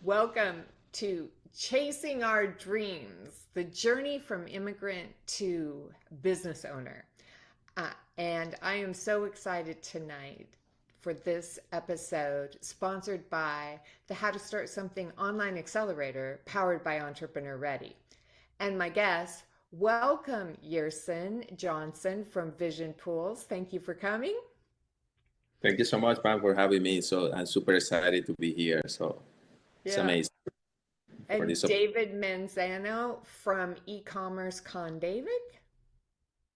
Welcome to Chasing Our Dreams, the journey from immigrant to business owner. And I am so excited tonight for this episode, sponsored by the How to Start Something Online Accelerator, powered by Entrepreneur Ready. And my guest, welcome Yerson Johnson from Vision Pools. Thank you for coming. Thank you so much, Pam, for having me. So I'm super excited to be here. So it's Yeah. amazing for And this. David Manzano from Ecommerce Con David.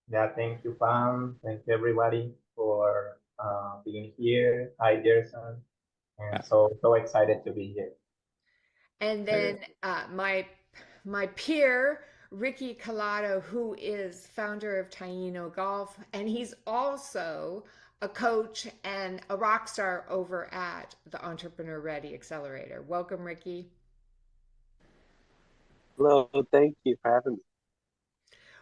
Yeah, thank you, Pam. Thank you, everybody, for being here. Hi, Yerson. And so excited to be here. And then my peer, Ricky Collado, who is founder of Taino Golf, and he's also a coach and a rock star over at the Entrepreneur Ready Accelerator. Welcome, Ricky. Hello, thank you for having me.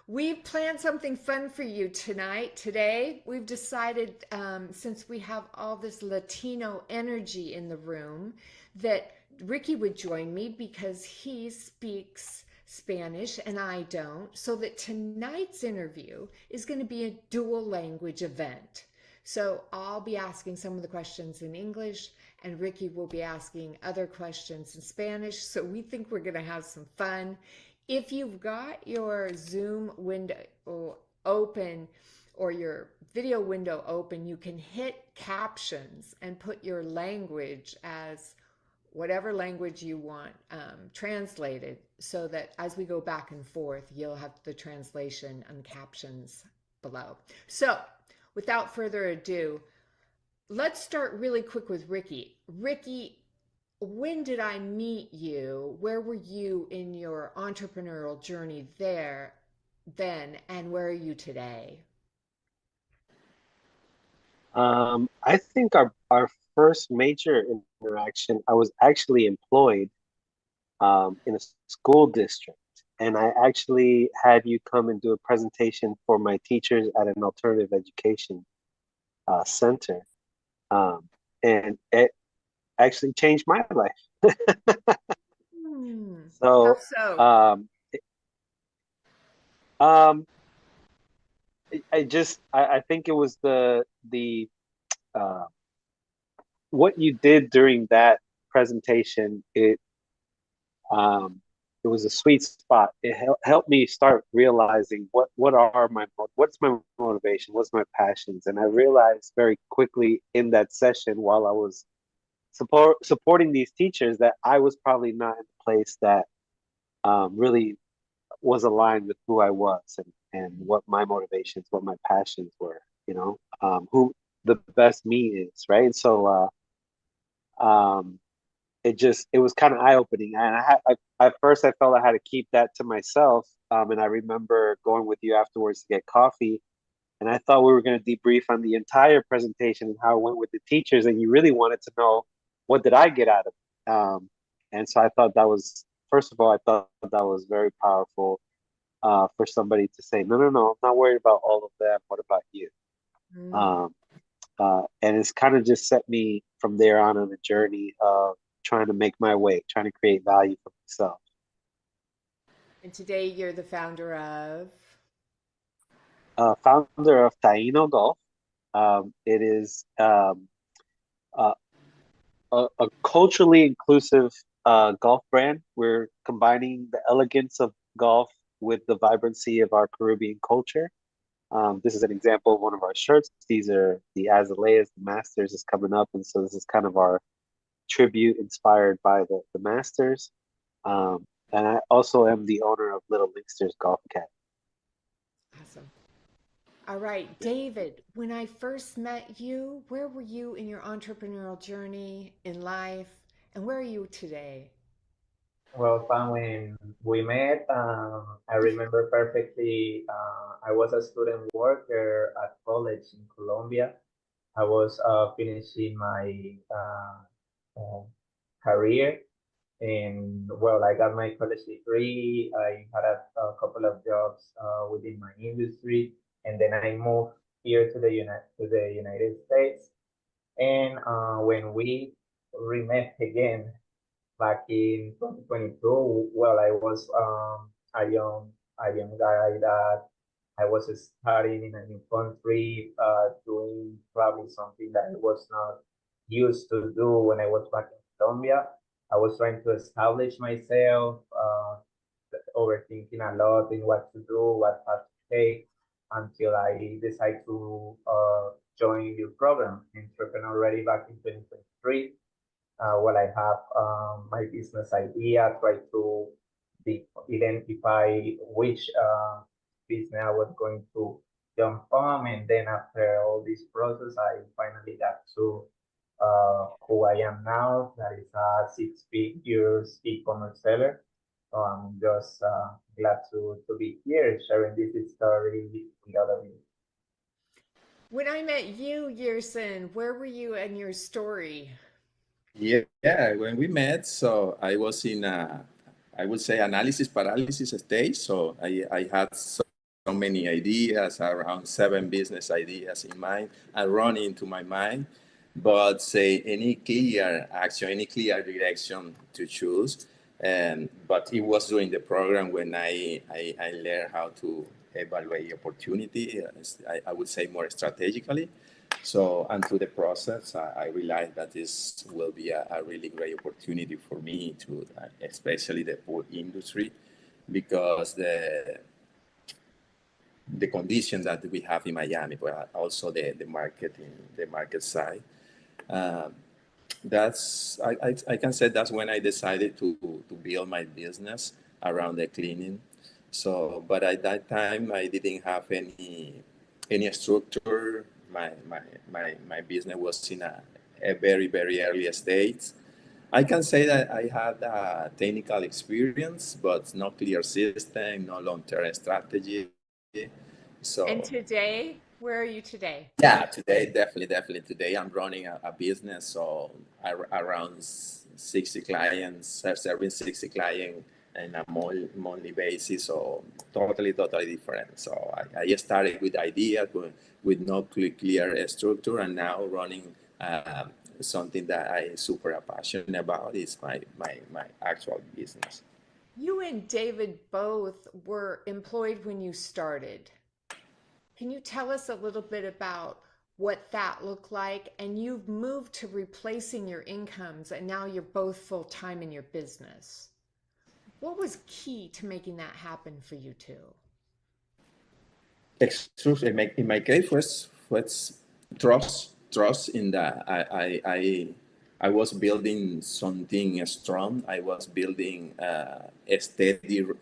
We've planned something fun for you today. We've decided, since we have all this Latino energy in the room, that Ricky would join me because he speaks Spanish and I don't. So that tonight's interview is going to be a dual language event. So I'll be asking some of the questions in English and Ricky will be asking other questions in Spanish. So we think we're going to have some fun. If you've got your Zoom window open or your video window open, you can hit captions and put your language as whatever language you want translated, so that as we go back and forth, you'll have the translation and captions below. So without further ado, let's start really quick with Ricky. Ricky, when did I meet you? Where were you in your entrepreneurial journey then, and where are you today? I think our first major interaction, I was actually employed in a school district, and I actually had you come and do a presentation for my teachers at an alternative education center, and it actually changed my life. How So, so? um, I think it was the uh, what you did during that presentation. It was a sweet spot. It helped me start realizing what's my motivation, what's my passions, and I realized very quickly in that session while I was supporting these teachers that I was probably not in a place that really was aligned with who I was and what my motivations, what my passions were, who the best me is, right? And so it was kind of eye-opening. And at first I felt I had to keep that to myself. And I remember going with you afterwards to get coffee. And I thought we were going to debrief on the entire presentation and how it went with the teachers. And you really wanted to know, what did I get out of it? And so I thought that was, first of all, I thought that was very powerful for somebody to say, no, I'm not worried about all of them. What about you? Um, and it's kind of just set me from there on a journey of trying to make my way, trying to create value for myself. And today you're the founder of? Founder of Taino Golf. It is a culturally inclusive golf brand. We're combining the elegance of golf with the vibrancy of our Caribbean culture. This is an example of one of our shirts. These are the Azaleas. The Masters is coming up, and so this is kind of our tribute inspired by the Masters. And I also am the owner of Little Linksters Golf Academy. Awesome. All right, David, when I first met you, where were you in your entrepreneurial journey in life, and where are you today? Well, Pam, when we met, I remember perfectly. I was a student worker at college in Colombia. I was finishing my career. And well, I got my college degree. I had a couple of jobs within my industry, and then I moved here to the United States. And when we re-met again back in 2022, well, I was a young guy that I was studying in a new country, doing probably something that I was not used to do when I was back in Colombia. I was trying to establish myself, overthinking a lot in what to do, what path to take, until I decided to join your program, Entrepreneur Ready, back in 2023. Well, I have my business idea, try to identify which business I was going to jump on, and then after all this process, I finally got to who I am now. That is a 6 figures e-commerce seller. So I'm just glad to be here sharing this story with all of you. When I met you, Yerson, where were you in your story? Yeah, when we met, so I was in I would say analysis paralysis stage. So I had so many ideas, around 7 business ideas in mind, and running into my mind, but say any clear action, any clear direction to choose. But it was during the program when I learned how to evaluate the opportunity, I would say more strategically. So, and through the process, I realized that this will be a really great opportunity for me to, especially the food industry, because the conditions that we have in Miami, but also the market side. That's I can say that's when I decided to build my business around the cleaning. So, but at that time I didn't have any structure. My business was in a very early stage. I can say that I had a technical experience, but no clear system, no long-term strategy. And So today, where are you today? yeah, today, definitely today I'm running a business, so around 60 clients, serving 60 clients on a monthly basis, so totally different. So I started with ideas, with no clear structure, and now running something that I super passionate about is my actual business. You and David both were employed when you started. Can you tell us a little bit about what that looked like? And you've moved to replacing your incomes, and now you're both full time in your business. What was key to making that happen for you two? True. In my case was trust in that I was building something strong. I was building a steady uh,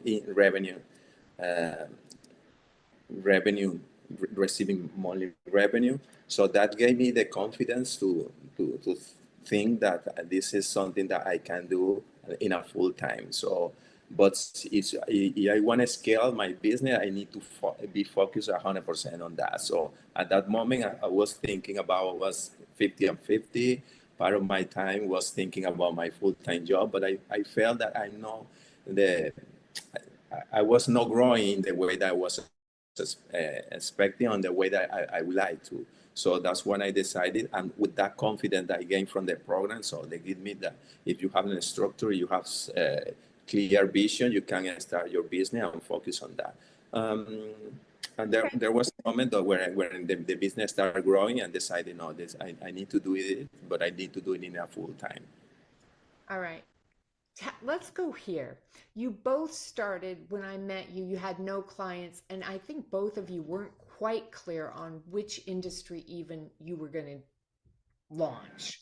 revenue, receiving monthly revenue. So that gave me the confidence to think that this is something that I can do in a full time. So, but if I want to scale my business, I need to be focused 100% on that. So at that moment, I was thinking about was 50 and 50. Part of my time was thinking about my full-time job, but I felt that I know the I was not growing the way that I was expecting on the way that I would like to. So that's when I decided, and with that confidence that I gained from the program, so they give me that if you have a structure, you have clear vision, you can start your business and focus on that. And there was a moment where the business started growing and decided, no, I need to do it, but I need to do it in a full time. All right. Let's go here. You both started when I met you, you had no clients, and I think both of you weren't quite clear on which industry even you were going to launch.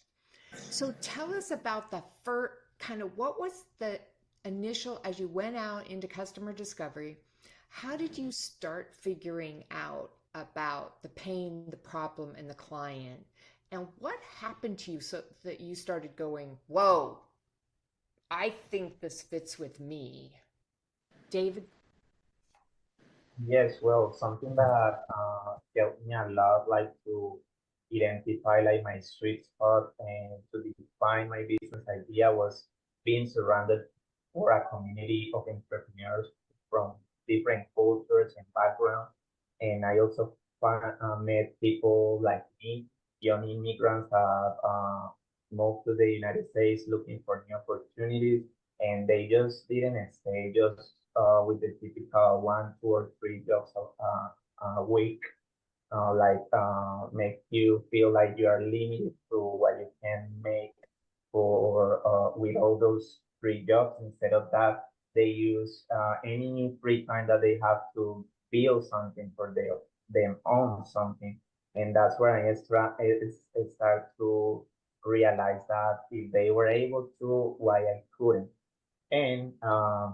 So tell us about the first kind of what was the initial as you went out into customer discovery, how did you start figuring out about the pain, the problem, and the client? And what happened to you so that you started going, whoa, I think this fits with me? David? Yes, well, something that helped me a lot, like to identify like my sweet spot and to define my business idea was being surrounded for a community of entrepreneurs from different cultures and backgrounds. And I also met people like me, young immigrants that moved to the United States looking for new opportunities, and they just didn't stay just with the typical 1, 2, or 3 jobs a week, make you feel like you are limited to what you can make for with all those free jobs. Instead of that, they use any free time that they have to build something for them own something, and that's where I start to realize that if they were able to, why I couldn't. And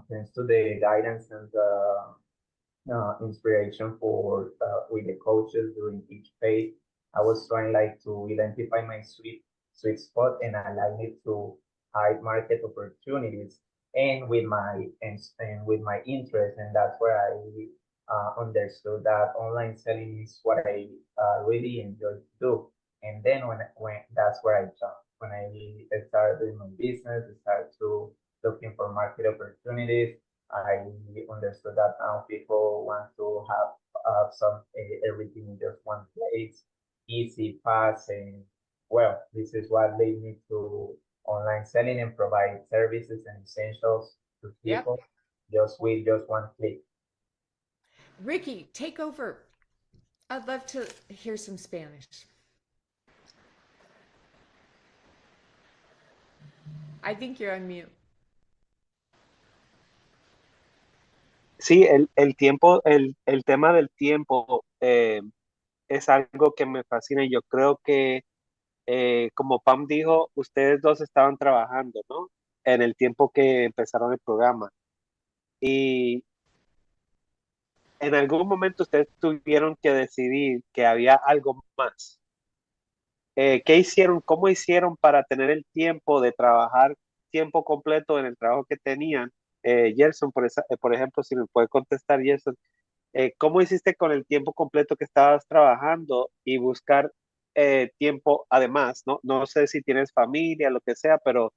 thanks to the guidance and the inspiration for with the coaches during each phase. I was trying like to identify my sweet spot and align it to high market opportunities and with my interest, and that's where I understood that online selling is what I really enjoy to do. And then when that's where I jumped. When I started doing my business, I started to looking for market opportunities. I understood that now people want to have everything in just one place, easy, fast, and well, this is what led me to online selling and provide services and essentials to Yep. people just with just one click. Ricky, take over. I'd love to hear some Spanish. I think you're on mute. Sí, el tiempo, el tema del tiempo es algo que me fascina y yo creo que, como Pam dijo, ustedes dos estaban trabajando, ¿no? En el tiempo que empezaron el programa. Y en algún momento ustedes tuvieron que decidir que había algo más. ¿Qué hicieron? ¿Cómo hicieron para tener el tiempo de trabajar tiempo completo en el trabajo que tenían? Yerson, por ejemplo, si me puede contestar, Yerson, ¿cómo hiciste con el tiempo completo que estabas trabajando y buscar tiempo además, ¿no? No sé si tienes familia, lo que sea, pero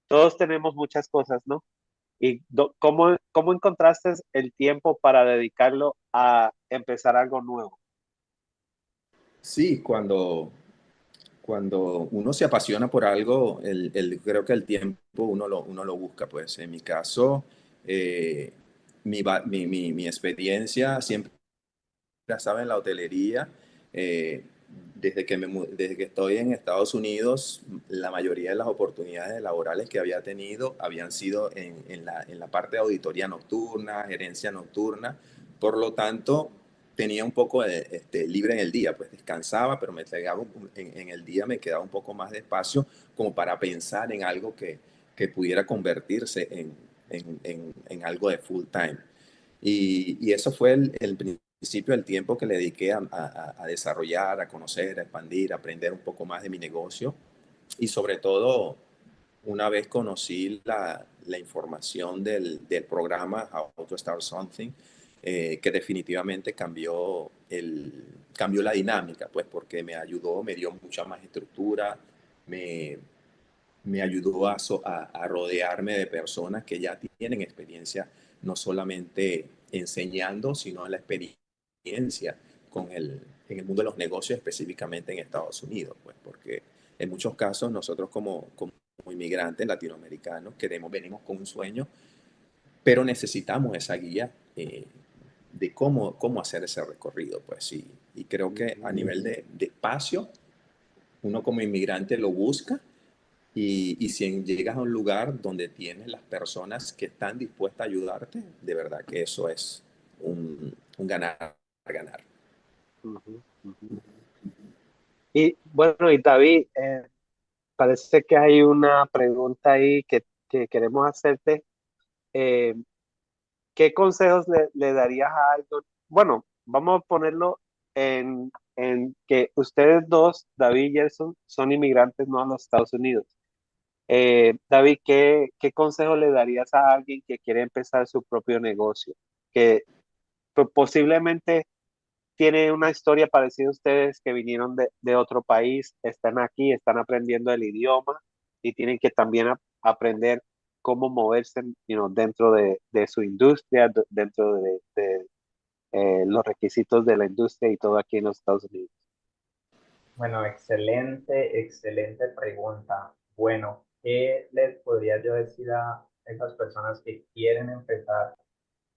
todos tenemos muchas cosas, ¿no? ¿Y cómo encontraste el tiempo para dedicarlo a empezar algo nuevo? Sí, cuando uno se apasiona por algo, creo que el tiempo uno lo busca. Pues en mi caso, mi experiencia siempre estaba en la hotelería. eh, desde que estoy en Estados Unidos, la mayoría de las oportunidades laborales que había tenido habían sido en la parte de auditoría nocturna, gerencia nocturna. Por lo tanto, tenía un poco libre en el día, pues descansaba, pero me entregaba en el día, me quedaba un poco más de espacio como para pensar en algo que pudiera convertirse en algo de full time. Y eso fue el principio del tiempo que le dediqué a desarrollar, a conocer, a expandir, a aprender un poco más de mi negocio. Y sobre todo, una vez conocí la información del programa How to Start Something, que definitivamente cambió la dinámica, pues porque me ayudó, me dio mucha más estructura, me, me ayudó a rodearme de personas que ya tienen experiencia, no solamente enseñando, sino la experiencia en el mundo de los negocios, específicamente en Estados Unidos, pues porque en muchos casos nosotros como inmigrantes latinoamericanos venimos con un sueño, pero necesitamos esa guía de cómo hacer ese recorrido, pues sí. Y creo que a nivel de espacio, uno como inmigrante lo busca, y si llegas a un lugar donde tienes las personas que están dispuestas a ayudarte, de verdad que eso es un ganar, ganar. Ujú, ujú. Y bueno, y David, parece que hay una pregunta ahí que queremos hacerte. Eh, ¿Qué consejos le darías a alguien? Bueno, vamos a ponerlo en que ustedes dos, David y Gerson, son inmigrantes no a los Estados Unidos. David, ¿qué consejo le darías a alguien que quiere empezar su propio negocio? Que posiblemente tiene una historia parecida a ustedes que vinieron de otro país, están aquí, están aprendiendo el idioma y tienen que también aprender cómo moverse, dentro de su industria, dentro de los requisitos de la industria y todo aquí en los Estados Unidos. Bueno, excelente, excelente pregunta. Bueno, ¿qué les podría yo decir a esas personas que quieren empezar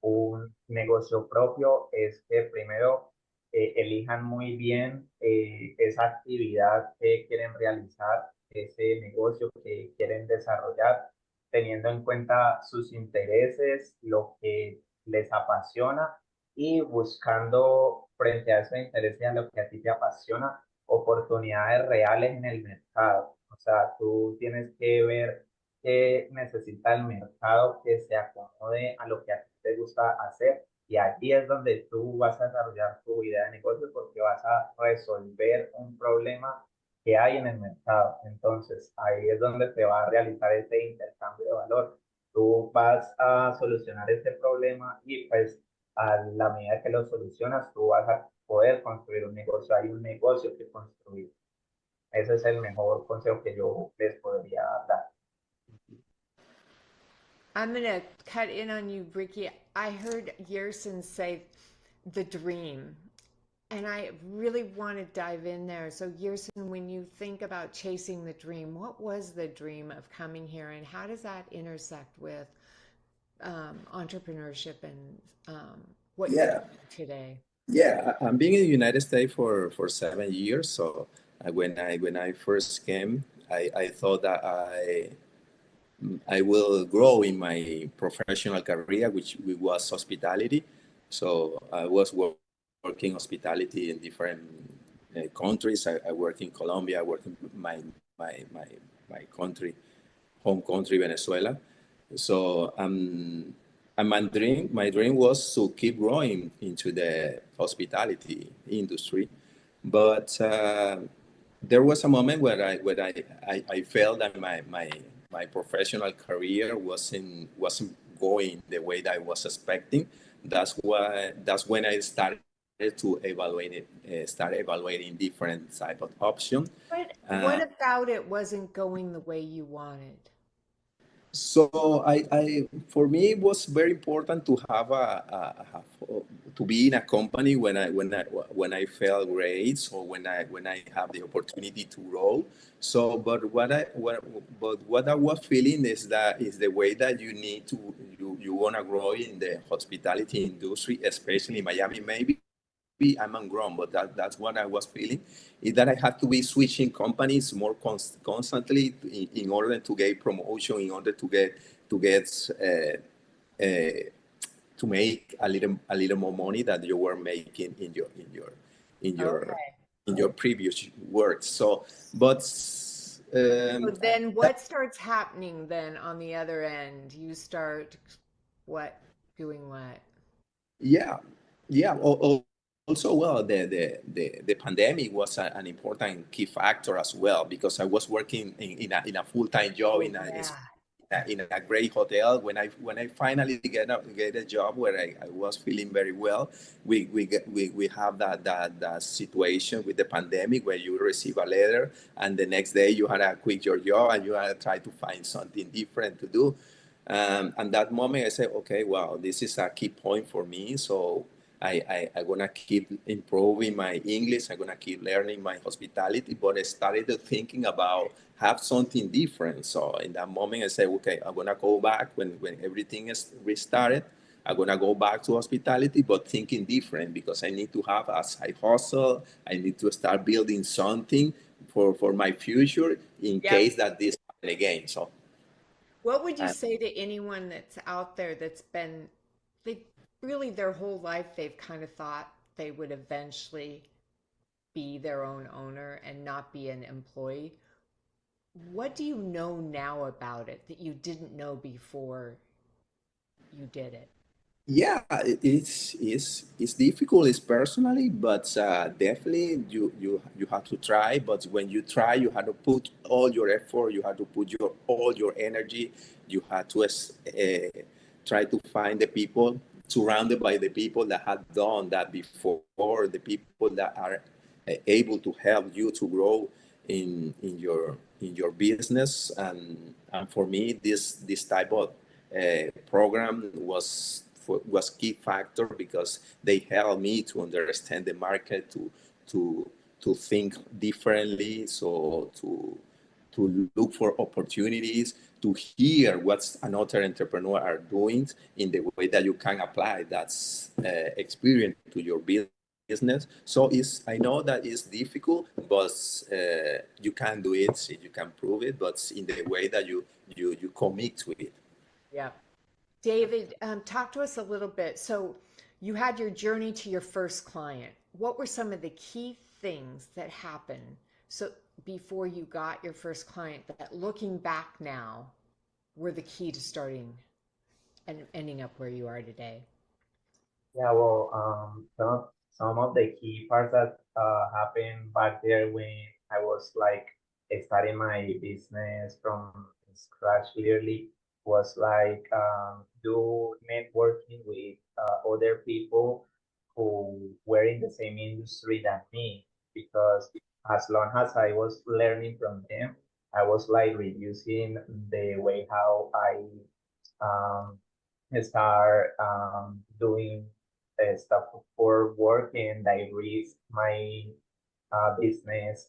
un negocio propio? Es que primero elijan muy bien esa actividad que quieren realizar, ese negocio que quieren desarrollar, teniendo en cuenta sus intereses, lo que les apasiona y buscando frente a esos intereses y a lo que a ti te apasiona, oportunidades reales en el mercado. O sea, tú tienes que ver qué necesita el mercado que se acomode a lo que a ti te gusta hacer. Y allí es donde tú vas a desarrollar tu idea de negocio porque vas a resolver un problema que hay en el mercado. Entonces, ahí es donde te va a realizar ese intercambio de valor. Tú vas a solucionar ese problema y pues a la medida que lo solucionas, tú vas a poder construir un negocio. Hay un negocio que construir. Ese es el mejor consejo que yo les podría dar. I'm going to cut in on you, Ricky. I heard Yerson say the dream, and I really want to dive in there. So, Yerson, when you think about chasing the dream, what was the dream of coming here, and how does that intersect with entrepreneurship and what you're Yeah, doing today? yeah. I'm being in the United States for 7 years. So when I first came, I thought that I will grow in my professional career, which was hospitality. So I was working hospitality in different countries. I work in Colombia. I work in my country, home country, Venezuela. So and my dream was to keep growing into the hospitality industry, but there was a moment where I felt that my professional career wasn't going the way that I was expecting. That's when I started to start evaluating different type of options. What about it wasn't going the way you wanted? So for me, it was very important to have to be in a company when I felt great, or when I have the opportunity to grow. So, but what I was feeling is the way that you wanna grow in the hospitality industry, especially in Miami, maybe. I'm ungrown, but that's what I was feeling, is that I had to be switching companies more constantly in order to get promotion, in order to get to make a little more money that you were making in your Okay. in your previous work. So, but So then that, what starts happening then on the other end? You start what doing what? yeah, yeah. Also, well, the pandemic was an important key factor as well, because I was working in a full-time job Oh yeah. in a great hotel. When I finally get a job where I was feeling very well, we have that situation with the pandemic where you receive a letter and the next day you had to quit your job and you had to try to find something different to do. And that moment I said, okay, wow, this is a key point for me. So I'm gonna keep improving my English. I'm gonna keep learning my hospitality. But I started thinking about have something different. So in that moment, I said, okay, I'm gonna go back when everything is restarted. I'm gonna go back to hospitality, but thinking different, because I need to have a side hustle. I need to start building something for my future in Yep. case that this happen again. So What would you uh, say to anyone that's out there that's been, they really their whole life they've kind of thought they would eventually be their own owner and not be an employee? What do you know now about it that you didn't know before you did it? yeah, it's difficult. It's personally, but definitely you have to try. But when you try, you have to put all your effort. You have to put all your energy. You have to try to find the people, surrounded by the people that have done that before, the people that are able to help you to grow in your business. And for me, this type of program was key factor, because they helped me to understand the market, to think differently, so to look for opportunities, to hear what another entrepreneur are doing in the way that you can apply that experience to your business. So I know that it's difficult, but you can do it, you can prove it, but in the way that you commit to it. Yeah. David, talk to us a little bit. So you had your journey to your first client. What were some of the key things that happened so before you got your first client that looking back now were the key to starting and ending up where you are today? Yeah, well, some of the key parts that happened back there when I was like starting my business from scratch clearly was like do networking with other people who were in the same industry than me, because as long as I was learning from them, I was like reducing the way how I um, start doing stuff for work, and I risk my business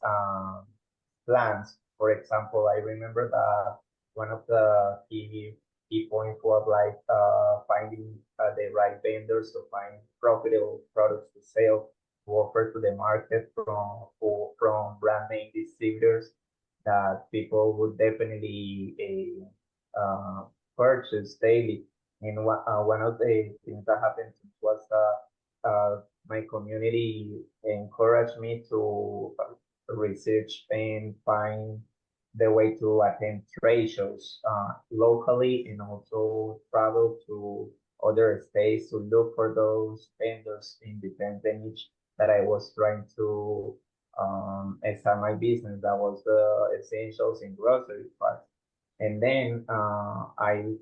plans. For example, I remember that one of the key points was like finding the right vendors to find profitable products to sell, to offer to the market from brand name distributors that people would definitely purchase daily. And one of the things that happened was my community encouraged me to research and find the way to attend trade shows locally, and also travel to other states to look for those vendors in different niche that I was trying to start my business. That was the essentials in grocery parts. And then I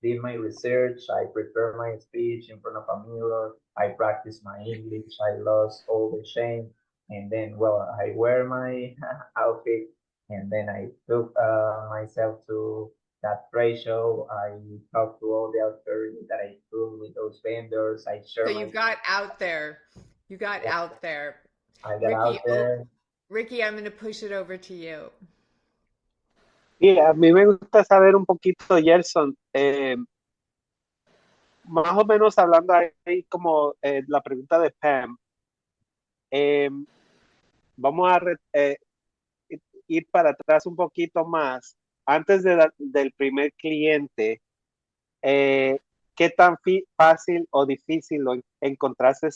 did my research. I prepared my speech in front of a mirror. I practiced my English. I lost all the shame. And then, well, I wear my outfit, and then I took myself to that trade show. I talked to all the authorities that I could with those vendors. I So shared you my, got out there. You got out there. I got Ricky, out there. Ricky, I'm going to push it over to you. Y a mí me gusta saber un poquito, Yerson, más o menos hablando ahí como la pregunta de Pam, eh, vamos a ir para atrás un poquito más. Antes del primer cliente, ¿qué tan fácil o difícil lo encontraste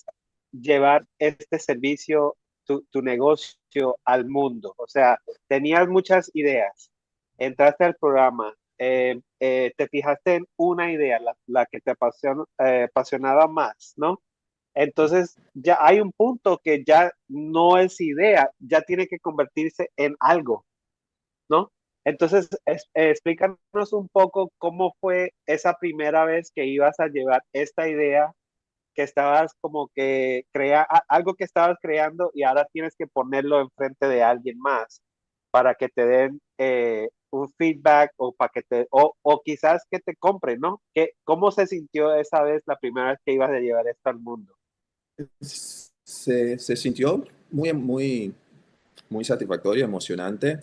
llevar este servicio, tu negocio al mundo? O sea, tenías muchas ideas, entraste al programa, te fijaste en una idea, la que te apasionaba más, ¿no? Entonces ya hay un punto que ya no es idea, ya tiene que convertirse en algo, ¿no? Entonces, explícanos un poco cómo fue esa primera vez que ibas a llevar esta idea que estabas como que algo que estabas creando y ahora tienes que ponerlo enfrente de alguien más para que te den un feedback o para que o quizás que te compren, ¿no? ¿Cómo se sintió esa vez, la primera vez que ibas a llevar esto al mundo? Se sintió muy satisfactorio, emocionante.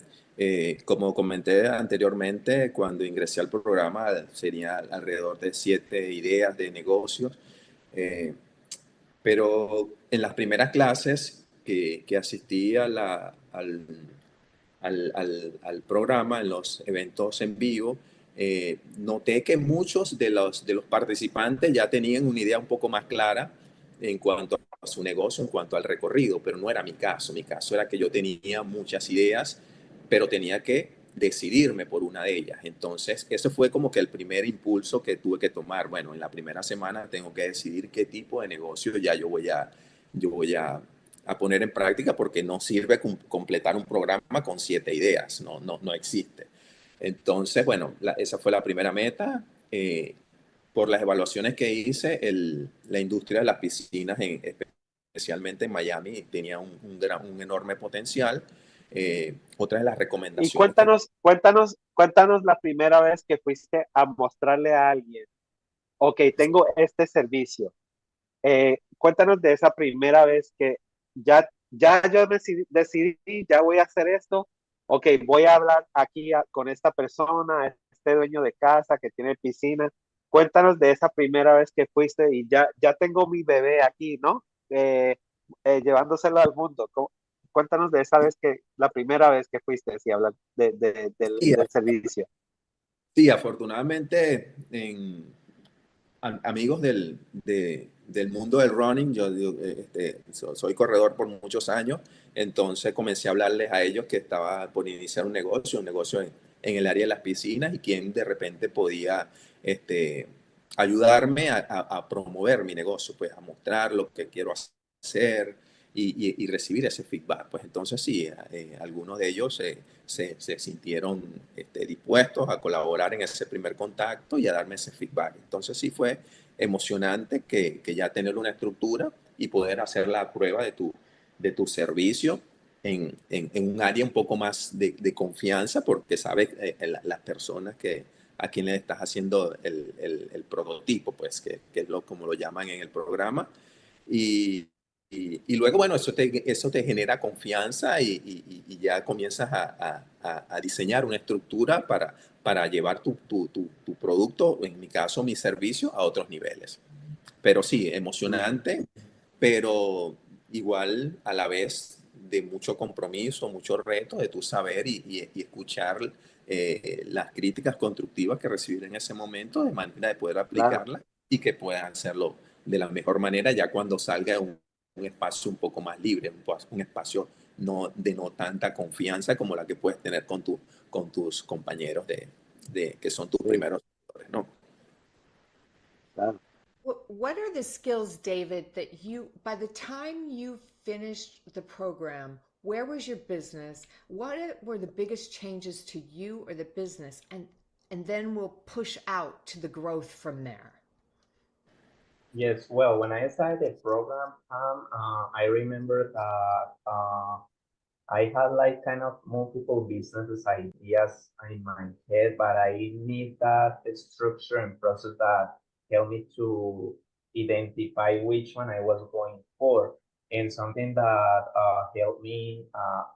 Como comenté anteriormente, cuando ingresé al programa, sería alrededor de 7 ideas de negocios. Pero en las primeras clases que asistí al programa, en los eventos en vivo, noté que muchos de los participantes ya tenían una idea un poco más clara en cuanto a su negocio, en cuanto al recorrido, pero no era mi caso. Mi caso era que yo tenía muchas ideas, pero tenía que decidirme por una de ellas. Entonces, eso fue como que el primer impulso que tuve que tomar. Bueno, en la primera semana tengo que decidir qué tipo de negocio ya yo voy a poner en práctica, porque no sirve completar un programa con 7 ideas, no existe. Entonces, bueno, esa fue la primera meta. Por las evaluaciones que hice, la industria de las piscinas, especialmente en Miami, tenía un enorme potencial. Otra de las Y recomendaciones cuéntanos la primera vez que fuiste a mostrarle a alguien, ok, tengo este servicio. Cuéntanos de esa primera vez que ya ya yo decidí, ya voy a hacer esto, ok, voy a hablar aquí con esta persona, este dueño de casa que tiene piscina, cuéntanos de esa primera vez que fuiste y ya tengo mi bebé aquí, ¿no? Llevándoselo al mundo. Cuéntanos de esa vez la primera vez que fuiste, si hablan Sí, del servicio. sí, afortunadamente, amigos del mundo del running, yo soy corredor por muchos años, entonces comencé a hablarles a ellos que estaba por iniciar un negocio en el área de las piscinas y quién de repente podía ayudarme a promover mi negocio, pues a mostrar lo que quiero hacer y recibir ese feedback. Pues entonces sí, algunos de ellos se sintieron dispuestos a colaborar en ese primer contacto y a darme ese feedback. Entonces sí fue emocionante que ya tener una estructura y poder hacer la prueba de tu servicio en un área un poco más de confianza porque sabes las personas a quien le estás haciendo el prototipo, pues que es como lo llaman en el programa. Y, y luego, bueno, eso te genera confianza y ya comienzas a diseñar una estructura para llevar tu producto, en mi caso, mi servicio, a otros niveles. Pero sí, emocionante, pero igual a la vez de mucho compromiso, mucho reto de tu saber y escuchar las críticas constructivas que recibir en ese momento de manera de poder Claro, aplicarlas y que puedan hacerlo de la mejor manera ya cuando salga un espacio un poco más libre, un espacio no tanta confianza como la que puedes tener con tus compañeros que son tus sí, primeros seguidores, ¿no? claro. What are the skills, David, that by the time you finished the program, where was your business? Were the biggest changes to you or the business? And then we'll push out to the growth from there. Yes, well, when I started the program, I remember that I had like kind of multiple businesses ideas in my head, but I need that structure and process that help me to identify which one I was going for. And something that helped me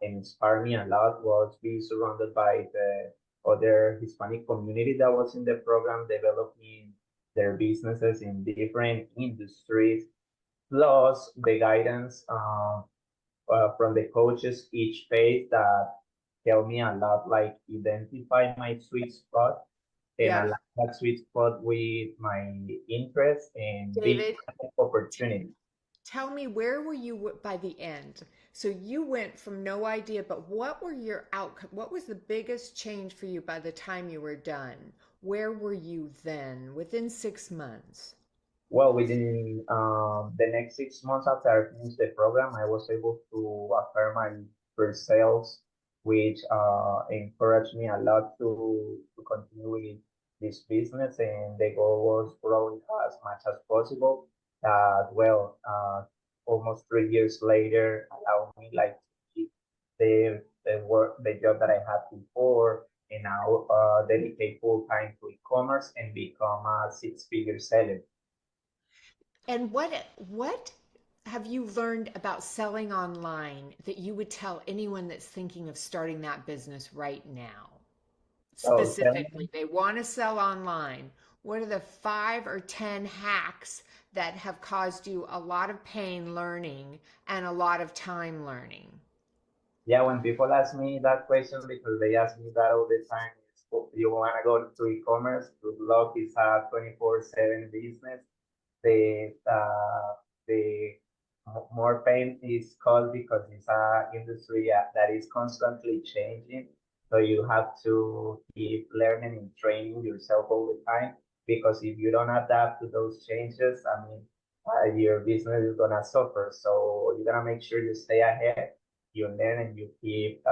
and inspired me a lot was being surrounded by the other Hispanic community that was in the program, developing their businesses in different industries, plus the guidance from the coaches each phase that help me a lot, like identify my sweet spot and Yeah. align that sweet spot with my interests and big David, opportunities. tell me, where were you by the end? So you went from no idea, but what were your outcome? What was the biggest change for you by the time you were done? Where were you then within 6 months? Well, within the next 6 months after I finished the program, I was able to acquire my first sales, which encouraged me a lot to continue with this business. And the goal was growing as much as possible. Well, almost 3 years later, allowed me like to keep the job that I had before, and now dedicate full time to e-commerce and become a six-figure seller. And what have you learned about selling online that you would tell anyone that's thinking of starting that business right now? So Specifically, they want to sell online. What are the 5 or 10 hacks that have caused you a lot of pain learning and a lot of time learning? yeah, when people ask me that question, because they ask me that all the time, is, "Oh, you want to go to e-commerce? Good luck. It's a 24/7 business. The more pain is caused because it's a industry that is constantly changing. So you have to keep learning and training yourself all the time, because if you don't adapt to those changes, I mean, your business is gonna suffer. So you gotta make sure you stay ahead, you learn, and you keep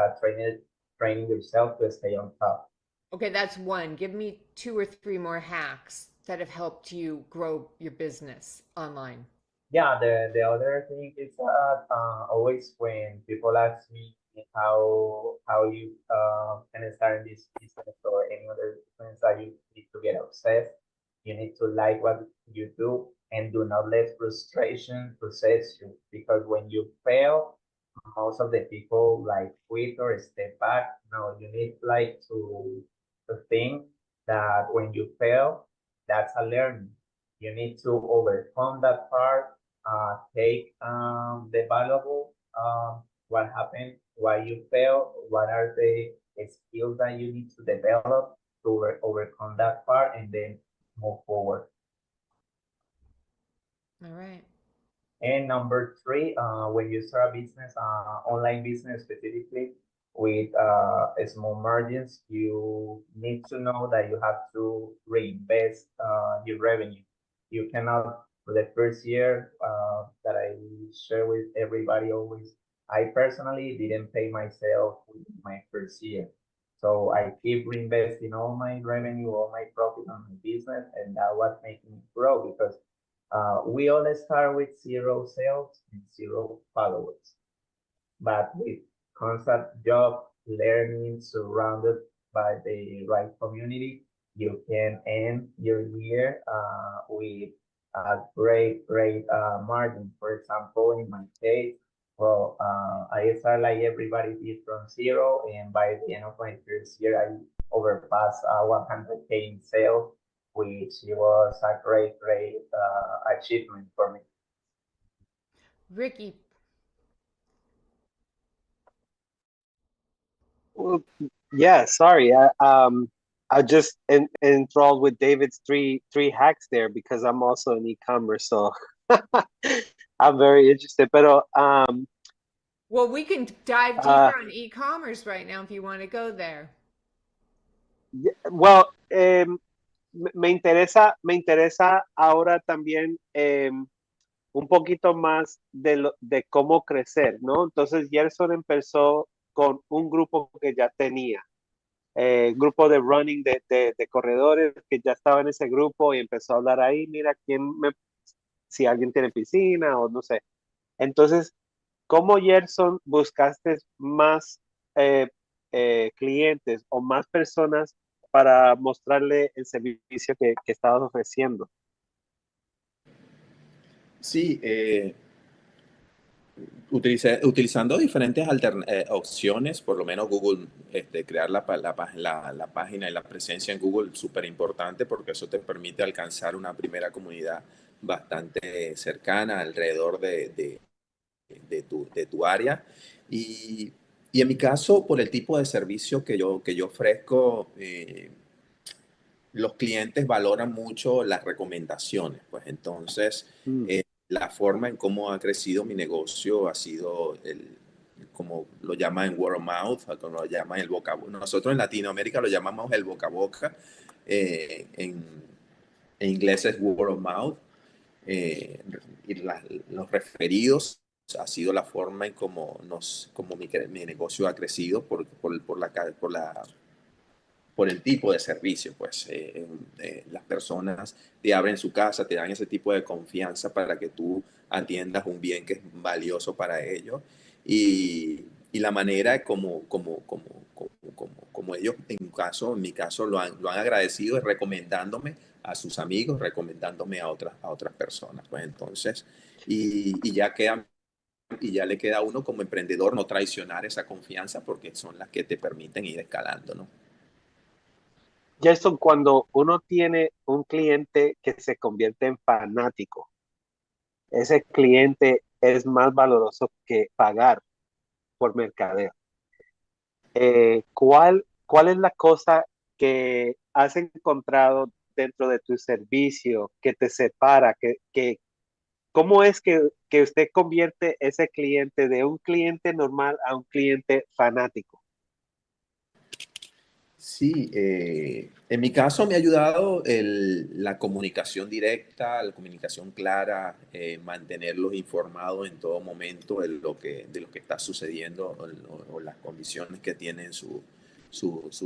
training yourself to stay on top. Okay, that's one. Give me 2 or 3 more hacks that have helped you grow your business online. Yeah, the other thing is that always when people ask me how you can start in this business or any other business, that you need to get obsessed. You need to like what you do and do not let frustration possess you, because when you fail, most of the people like quit or step back. No, you need like to think that when you fail, that's a learning. You need to overcome that part, take the valuable, what happened, why you fail, what are the skills that you need to develop to overcome that part, and then move forward. All right. And number three, when you start a business, online business specifically with small margins, you need to know that you have to reinvest your revenue. You cannot, for the first year that I share with everybody always, I personally didn't pay myself within my first year. So I keep reinvesting all my revenue, all my profit on my business, and that was making it grow because we all start with 0 sales and 0 followers, but with constant job learning surrounded by the right community, you can end your year with a great margin. For example, in my case, well, I started like everybody did from 0, and by the end of my first year, I overpassed 100K in sales, which was a great achievement for me. Ricky, Well, yeah, sorry. I just enthralled with David's three hacks there because I'm also in e-commerce, so I'm very interested. Pero well, we can dive uh, deeper on e-commerce right now if you want to go there. well, me interesa ahora también un poquito más de cómo crecer, ¿no? Entonces, Yerson empezó con un grupo que ya tenía. Grupo de running de corredores que ya estaba en ese grupo y empezó a hablar ahí, mira, si alguien tiene piscina o no sé. Entonces, ¿cómo Gerson buscaste más clientes o más personas para mostrarle el servicio que estabas ofreciendo? Sí, utilizando diferentes opciones, por lo menos Google, crear la página y la presencia en Google, súper importante porque eso te permite alcanzar una primera comunidad bastante cercana alrededor de tu área. Y en mi caso, por el tipo de servicio que yo ofrezco, los clientes valoran mucho las recomendaciones. Pues entonces, Mm. la forma en cómo ha crecido mi negocio ha sido como lo llaman word of mouth, como lo llaman el boca a boca. Nosotros en Latinoamérica lo llamamos el boca a boca. En inglés es word of mouth. Y los referidos ha sido la forma en cómo, cómo mi negocio ha crecido por el tipo de servicio. Pues las personas te abren su casa, te dan ese tipo de confianza para que tú atiendas un bien que es valioso para ellos. Y la manera como ellos, en mi caso, lo han agradecido es recomendándome a sus amigos, recomendándome a otras personas. Pues entonces, y ya queda, y ya le queda a uno como emprendedor no traicionar esa confianza porque son las que te permiten ir escalando, ¿no? Jason, cuando uno tiene un cliente que se convierte en fanático, ese cliente es más valoroso que pagar por mercadeo. ¿Cuál es la cosa que has encontrado dentro de tu servicio que te separa? ¿Cómo es que usted convierte ese cliente de un cliente normal a un cliente fanático? Sí, en mi caso me ha ayudado la comunicación directa, la comunicación clara, mantenerlos informados en todo momento de lo que está sucediendo o las condiciones que tienen su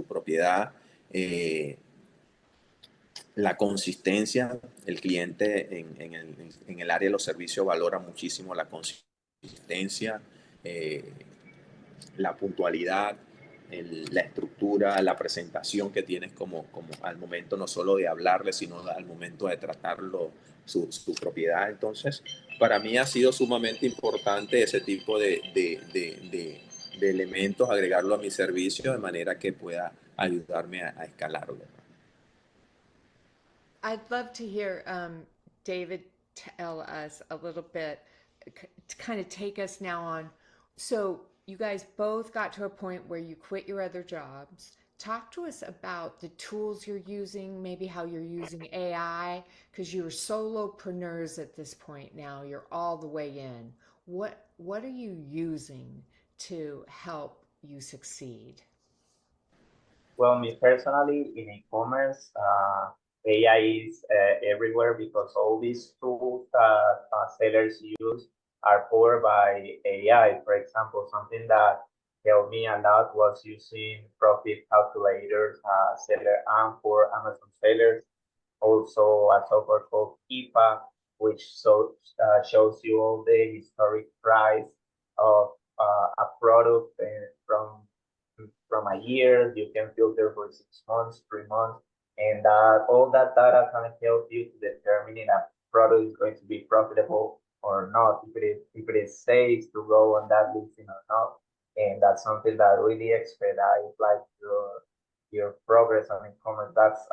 propiedad. La consistencia, el cliente en el área de los servicios valora muchísimo la consistencia, la puntualidad, la estructura, la presentación que tienes como al momento no solo de hablarle, sino al momento de tratarlo, su propiedad. Entonces, para mí ha sido sumamente importante ese tipo de elementos, agregarlo a mi servicio de manera que pueda ayudarme a escalarlo. I'd love to hear David tell us a little bit to kind of take us now on. So, you guys both got to a point where you quit your other jobs. Talk to us about the tools you're using, maybe how you're using AI, because you're solopreneurs at this point now. You're all the way in. What are you using to help you succeed? Well, me personally, in e-commerce, AI is everywhere because all these tools that sellers use are powered by AI. For example, something that helped me a lot was using profit calculators, seller and for Amazon sellers. Also, a software called Kipa, which shows you all the historic price of a product from a year. You can filter for 6 months, 3 months, and all that data can help you to determine if a product is going to be profitable or not, if it is safe to go on that listing or not. And that's something that really expedites like your progress on e-commerce. That's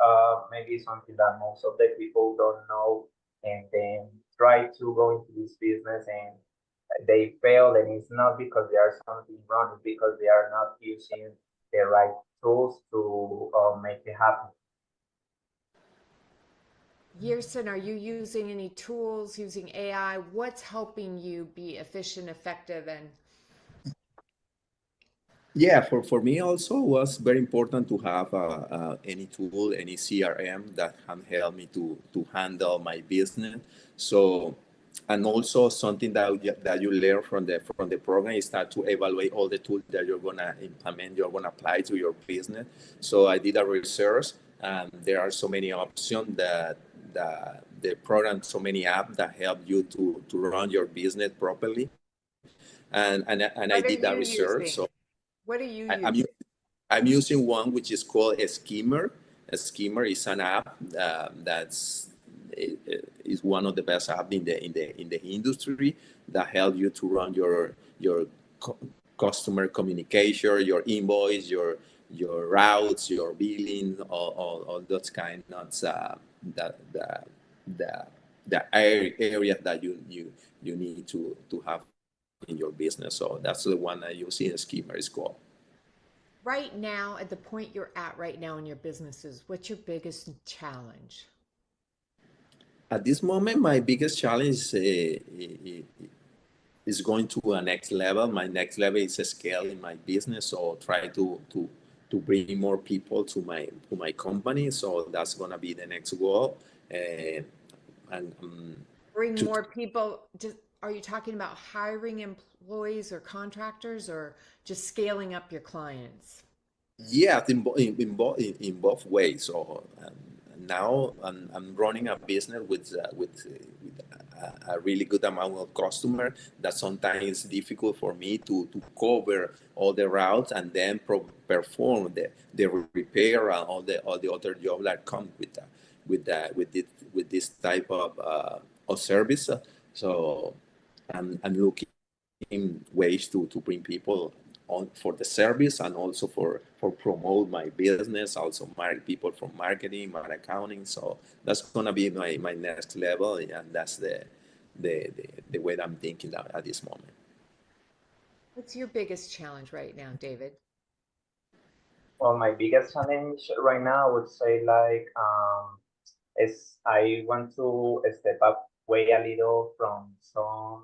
maybe something that most of the people don't know, and then try to go into this business and they fail, and it's not because there are something wrong, it's because they are not using the right tools to make it happen. Yerson, are you using any tools, using AI? What's helping you be efficient, effective, and Yeah, for me also was very important to have any tool, any CRM that can help me to handle my business. So, and also something that you learn from the program is that to evaluate all the tools that you're gonna implement, you're gonna apply to your business. So I did a research, and there are so many options that the program, so many apps that help you to run your business properly. And I what are did that you research. using? So What are you I, I'm using? I'm using one which is called a Skimmer. A Skimmer is an app is one of the best apps in the industry that help you to run your customer communication, your invoice, your routes, your billing, all those kind of the the areas that you need to have in your business. So that's the one I use in Skimmer. Is called. Right now, at the point you're at right now in your businesses, what's your biggest challenge? At this moment, my biggest challenge is going to a next level. My next level is a scale in my business, so try to bring more people to my company. So that's gonna be the next goal. And Bring to more people. Just, are you talking about hiring employees or contractors or just scaling up your clients? Yeah, in both ways. So now I'm running a business with a really good amount of customer that sometimes it's difficult for me to cover all the routes and then perform the repair and all the other jobs that come with this type of service. So I'm looking ways to bring people on for the service and also for promote my business, also people from marketing, my accounting. So that's gonna be my next level, and that's the way that I'm thinking at this moment. What's your biggest challenge right now, David? Well, my biggest challenge right now, I would say like is I want to step up way a little from some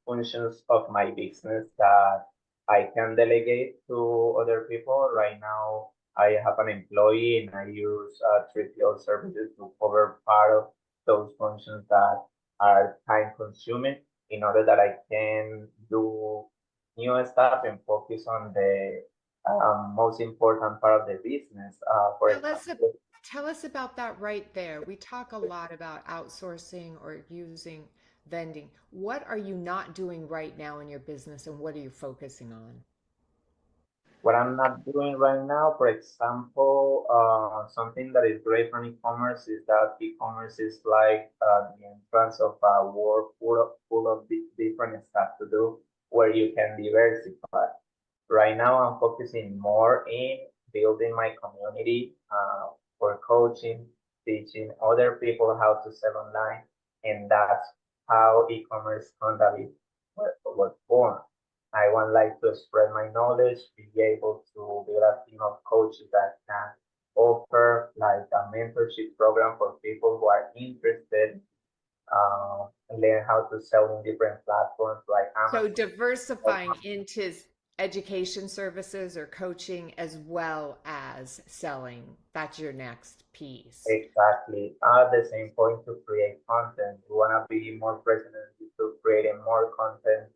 functions of my business that I can delegate to other people. Right now, I have an employee and I use 3PL services to cover part of those functions that are time consuming in order that I can do new stuff and focus on the most important part of the business. For Tell us, example, tell us about that right there. We talk a lot about outsourcing or using vending. What are you not doing right now in your business and what are you focusing on? What I'm not doing right now, for example, something that is great from e-commerce is that e-commerce is like the entrance of a world full of different stuff to do where you can diversify. Right now, I'm focusing more in building my community for coaching, teaching other people how to sell online, and that's how e-commerce conduct was born. I want like to spread my knowledge, be able to build a team of coaches that can offer like a mentorship program for people who are interested, and learn how to sell in different platforms like So Amazon. diversifying into education services or coaching as well as selling. That's your next piece. Exactly. At the same point to create content. We want to be more present in YouTube, creating more content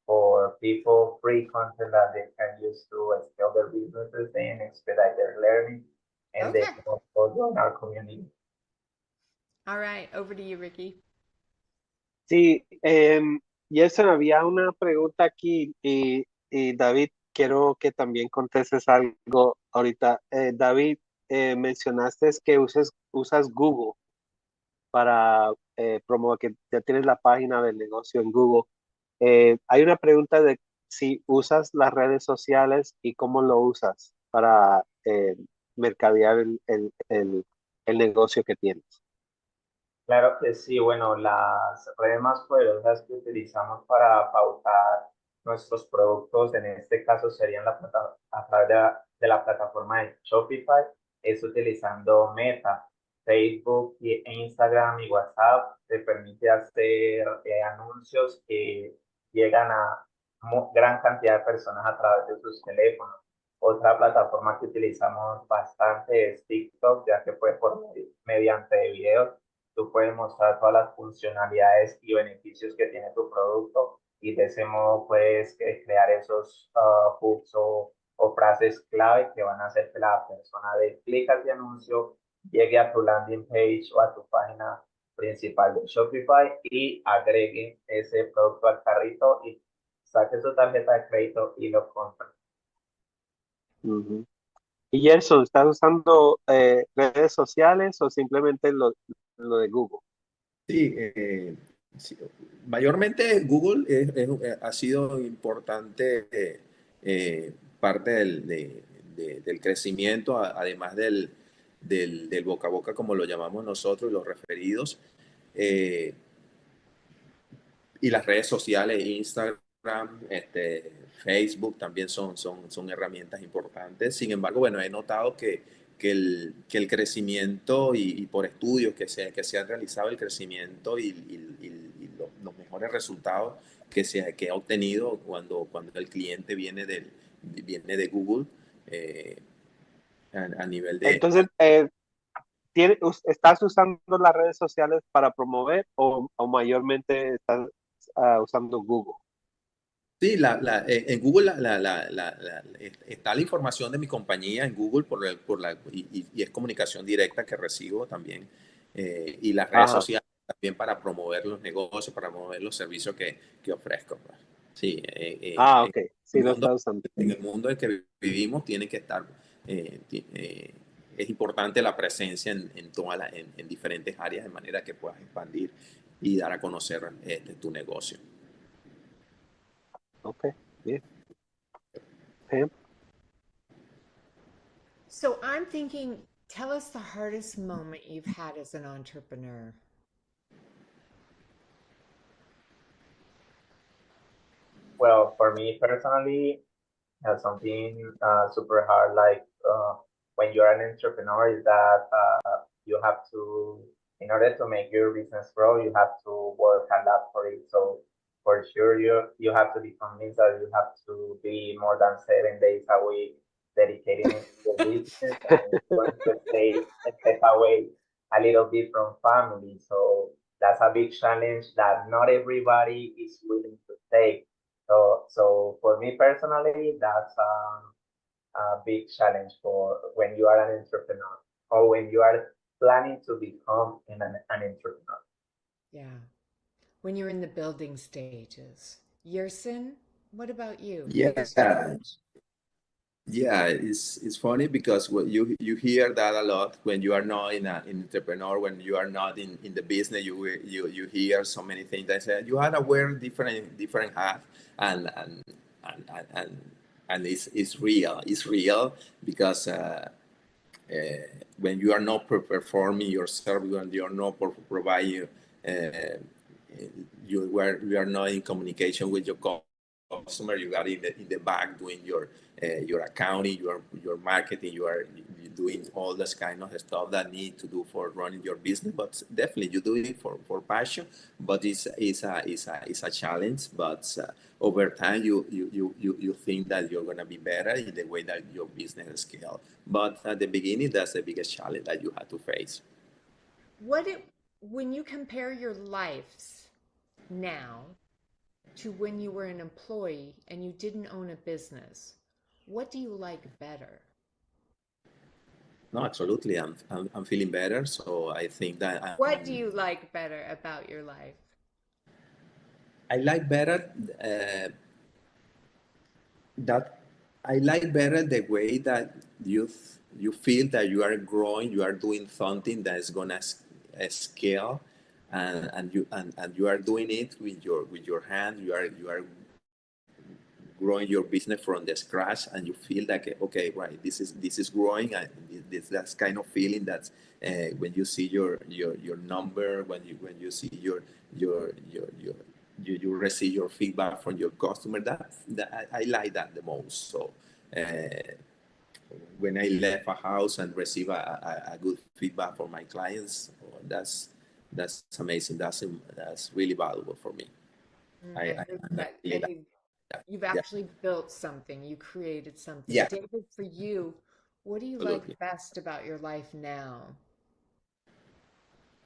for people, free content that they can use to scale their businesses and expedite their learning. And they Okay. can also join our community. All right. Over to you, Ricky. Sí, Yerson, había una pregunta aquí y David, quiero que también contestes algo ahorita. David, mencionaste que usas Google para promover, que ya tienes la página del negocio en Google. Hay una pregunta de si usas las redes sociales y cómo lo usas para mercadear el negocio que tienes. Claro que sí, bueno, las redes más poderosas que utilizamos para pautar nuestros productos, en este caso serían a través de la plataforma de Shopify, es utilizando Meta, Facebook, Instagram y WhatsApp, te permite hacer anuncios que llegan a gran cantidad de personas a través de sus teléfonos. Otra plataforma que utilizamos bastante es TikTok, ya que pues mediante videos tú puedes mostrar todas las funcionalidades y beneficios que tiene tu producto y de ese modo puedes crear esos hooks o frases clave que van a hacer que la persona dé clic al anuncio, llegue a tu landing page o a tu página principal de Shopify y agregue ese producto al carrito y saque su tarjeta de crédito y lo compre. Ujú. Y Gerson, ¿estás usando redes sociales o simplemente lo de Google? Sí, sí, mayormente Google ha sido importante parte del crecimiento, además del boca a boca, como lo llamamos nosotros, y los referidos. eh, y las redes sociales, Instagram, Facebook también son herramientas importantes. Sin embargo, bueno, he notado que el crecimiento y por estudios que se han realizado, el crecimiento y los mejores resultados que ha obtenido cuando el cliente viene de Google a nivel de... Entonces, ¿estás usando las redes sociales para promover o mayormente estás usando Google? Sí, en Google está la información de mi compañía en Google y es comunicación directa que recibo también. Y las redes Ajá. sociales también para promover los negocios, para promover los servicios que ofrezco, pues. Sí, Ok, sí lo estás usando. en el mundo en que vivimos tiene que estar, es importante la presencia en diferentes áreas de manera que puedas expandir y dar a conocer tu negocio. Ok, bien. Bien. So I'm thinking, tell us the hardest moment you've had as an entrepreneur. Well, for me personally, something super hard like when you're an entrepreneur is that you have to, in order to make your business grow, you have to work a lot for it. So for sure, you have to be convinced that you have to be more than 7 days a week dedicating it to the business, and it's going to step away a little bit from family. So that's a big challenge that not everybody is willing to take. So for me personally, that's a big challenge for when you are an entrepreneur or when you are planning to become an entrepreneur. Yeah. When you're in the building stages. Yerson, what about you? Yeah, Biggest challenge? Yeah, it's funny because what you hear that a lot when you are not in an entrepreneur, when you are not in the business, you hear so many things that say you have to wear different hat, and and and and, and it's real because uh, when you are not performing your service, when you are not providing, you are not in communication with your customer. You are in the back doing your accounting, your marketing. You doing all this kind of stuff that need to do for running your business. But definitely you do it for passion. But it's a challenge. But over time you think that you're gonna be better in the way that your business scale. But at the beginning, that's the biggest challenge that you had to face. When you compare your lives now to when you were an employee and you didn't own a business, what do you like better? No, absolutely. I'm feeling better. So I think that What do you like better about your life? I like better uh, that I like better the way that you feel that you are growing, you are doing something that is gonna scale, and you are doing it with your hand. You are growing your business from the scratch, and you feel like okay, right, this is growing, and this that's kind of feeling that when you see your number, when you see your you receive your feedback from your customer, that I like that the most. So when I left a house and receive a good feedback from my clients, oh, that's amazing. That's really valuable for me. I, And I, you've I got, really and like that. you've Yeah, actually built something, you created something. yeah, David, for you, what do you like absolutely. best about your life now?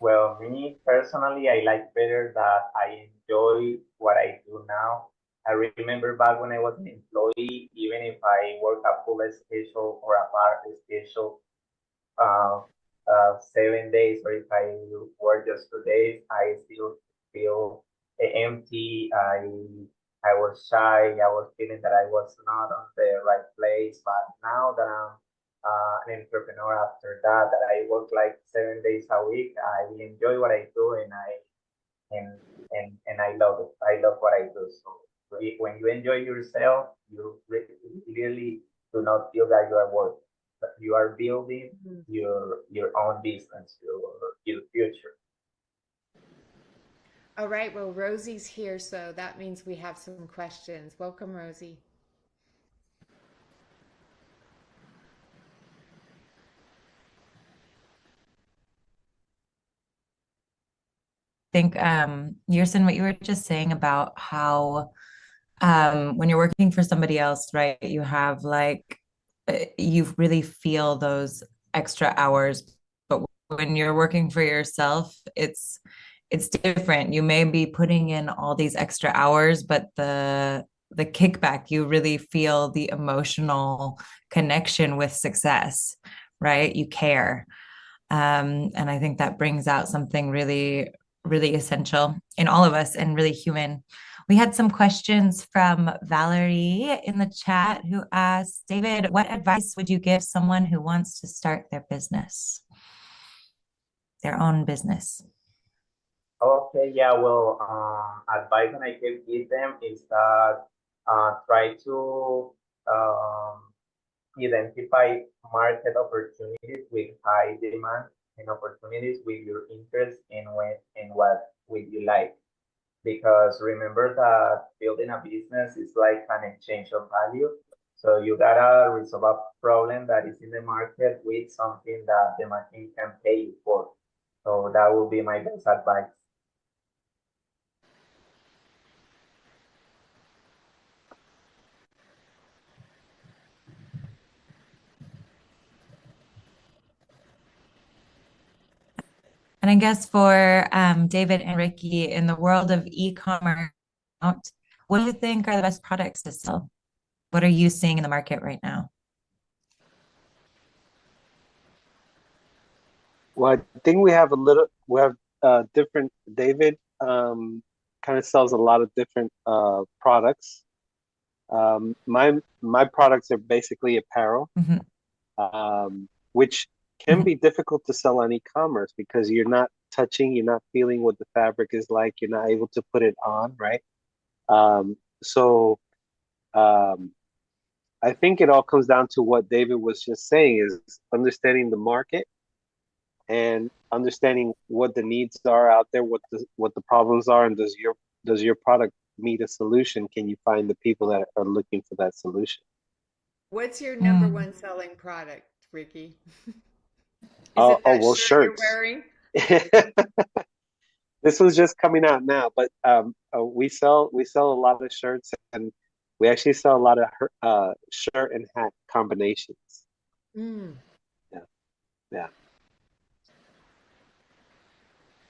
Well, me personally, I like better that I enjoy what I do now. I remember back when I was an employee, even if I work a full schedule or a part schedule, uh, 7 days, or if I work just 2 days, I still feel empty. I was shy. I was feeling that I was not on the right place. But now that I'm an entrepreneur, after that I work like 7 days a week, I enjoy what I do, and and I love it. I love what I do. So when you enjoy yourself, you really do not feel that you are working. But you are building Mhm. your own business, your future. All right, well, Rosie's here, so that means we have some questions. Welcome, Rosie. Think Yerson, what you were just saying about how when you're working for somebody else, right, you have like you really feel those extra hours, but when you're working for yourself, it's different. You may be putting in all these extra hours, but the kickback, you really feel the emotional connection with success, right? You care. And I think that brings out something really, really essential in all of us and really human. We had some questions from Valerie in the chat who asked, David, what advice would you give someone who wants to start their business, their own business? Okay, yeah. Well, advice that I can give them is that try to identify market opportunities with high demand and opportunities with your interest and what would you like. Because remember that building a business is like an exchange of value. So you gotta resolve a problem that is in the market with something that the market can pay you for. So that would be my best advice. And I guess for David and Ricky, in the world of e-commerce, what do you think are the best products to sell? What are you seeing in the market right now? Well, I think we have different, David kind of sells a lot of different products. My products are basically apparel, which can be difficult to sell on e-commerce because you're not touching, you're not feeling what the fabric is like, you're not able to put it on, right? So I think it all comes down to what David was just saying, is understanding the market and understanding what the needs are out there, what the problems are, and does your product meet a solution? Can you find the people that are looking for that solution? What's your number one selling product, Ricky? Is Oh, it that well, shirt you're shirts. wearing? This one's just coming out now, but we sell a lot of shirts, and we actually sell a lot of shirt and hat combinations. Mm. Yeah, yeah.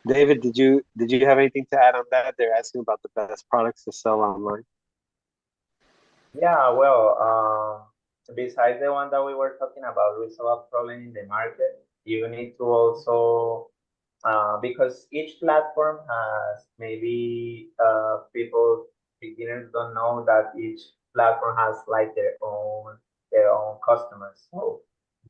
David, did you have anything to add on that? They're asking about the best products to sell online. Yeah, well, besides the one that we were talking about, resolve a problem in the market, you need to also, because each platform has maybe people, beginners don't know that each platform has like their own customers. So